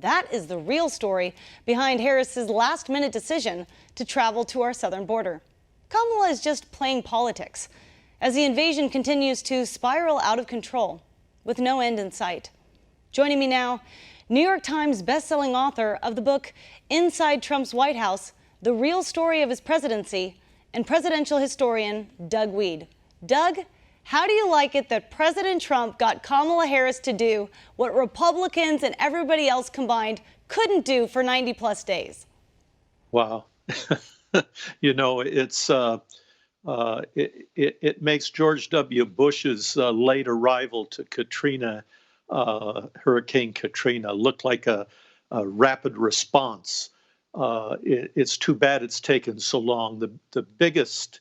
That is the real story behind Harris's last-minute decision to travel to our southern border. Kamala is just playing politics as the invasion continues to spiral out of control with no end in sight. Joining me now, New York Times bestselling author of the book Inside Trump's White House, The Real Story of His Presidency, and presidential historian Doug Wead. Doug, how do you like it that President Trump got Kamala Harris to do what Republicans and everybody else combined couldn't do for 90-plus days? Wow. You know, it makes George W. Bush's late arrival to Hurricane Katrina, look like a rapid response. It's too bad it's taken so long. The biggest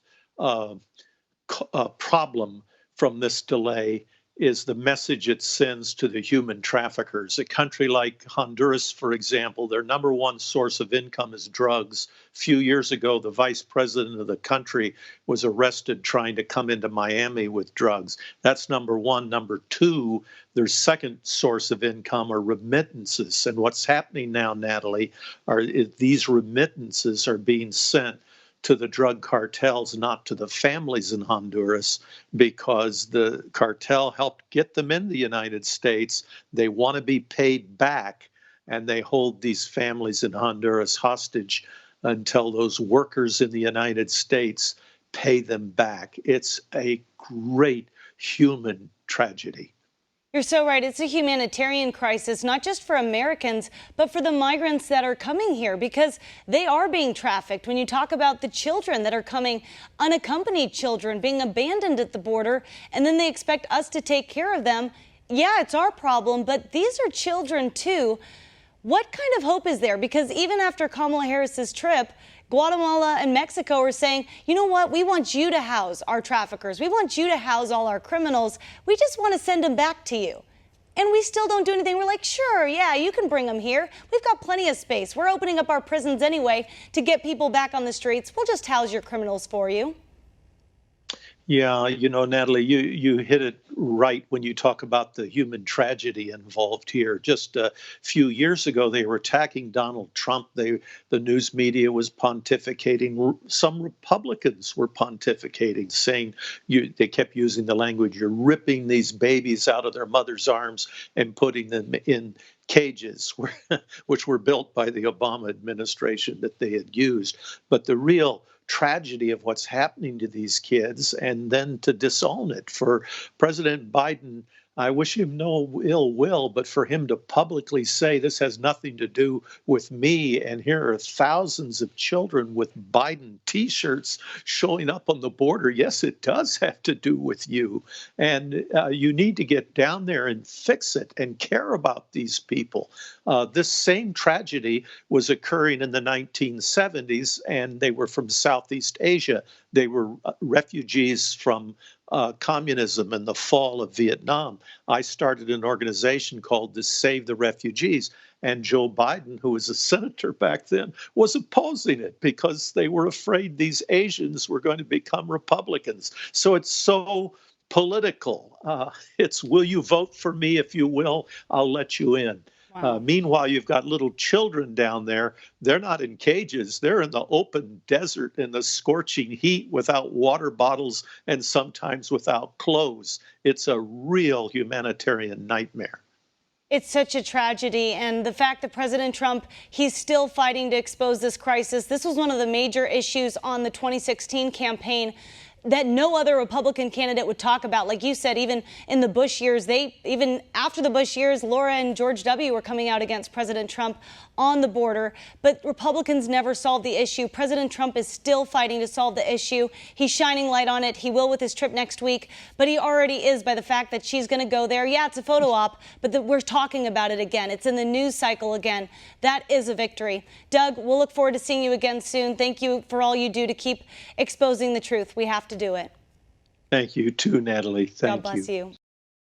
problem from this delay is the message it sends to the human traffickers. A country like Honduras, for example, their number one source of income is drugs. A few years ago, the vice president of the country was arrested trying to come into Miami with drugs. That's number one. Number two, their second source of income are remittances. And what's happening now, Natalie, these remittances are being sent to the drug cartels, not to the families in Honduras, because the cartel helped get them in the United States. They want to be paid back, and they hold these families in Honduras hostage until those workers in the United States pay them back. It's a great human tragedy. You're so right. It's a humanitarian crisis, not just for Americans, but for the migrants that are coming here, because they are being trafficked. When you talk about the children that are coming, unaccompanied children being abandoned at the border, and then they expect us to take care of them. Yeah, it's our problem, but these are children too. What kind of hope is there? Because even after Kamala Harris's trip, Guatemala and Mexico are saying, you know what, we want you to house our traffickers. We want you to house all our criminals. We just want to send them back to you. And we still don't do anything. We're like, sure, yeah, you can bring them here. We've got plenty of space. We're opening up our prisons anyway to get people back on the streets. We'll just house your criminals for you. Yeah, you know, Natalie, you hit it right when you talk about the human tragedy involved here. Just a few years ago, they were attacking Donald Trump. The news media was pontificating. Some Republicans were pontificating, saying they kept using the language, you're ripping these babies out of their mother's arms and putting them in cages, which were built by the Obama administration that they had used. But the real tragedy of what's happening to these kids, and then to disown it. For President Biden, I wish him no ill will, but for him to publicly say this has nothing to do with me, and here are thousands of children with Biden T-shirts showing up on the border. Yes, it does have to do with you, and you need to get down there and fix it and care about these people. This same tragedy was occurring in the 1970s, and they were from Southeast Asia. They were refugees from communism and the fall of Vietnam. I started an organization called the Save the Refugees, and Joe Biden, who was a senator back then, was opposing it because they were afraid these Asians were going to become Republicans. So it's so political. It's, will you vote for me? If you will, I'll let you in. Wow. Meanwhile, you've got little children down there. They're not in cages. They're in the open desert in the scorching heat without water bottles and sometimes without clothes. It's a real humanitarian nightmare. It's such a tragedy. And the fact that President Trump, he's still fighting to expose this crisis. This was one of the major issues on the 2016 campaign that no other Republican candidate would talk about. Like you said, even in the Bush years, even after the Bush years, Laura and George W. were coming out against President Trump on the border. But Republicans never solved the issue. President Trump is still fighting to solve the issue. He's shining light on it. He will with his trip next week. But he already is by the fact that she's going to go there. Yeah, it's a photo op, but we're talking about it again. It's in the news cycle again. That is a victory. Doug, we'll look forward to seeing you again soon. Thank you for all you do to keep exposing the truth. We have to do it. Thank you too, Natalie. Thank you. God bless you.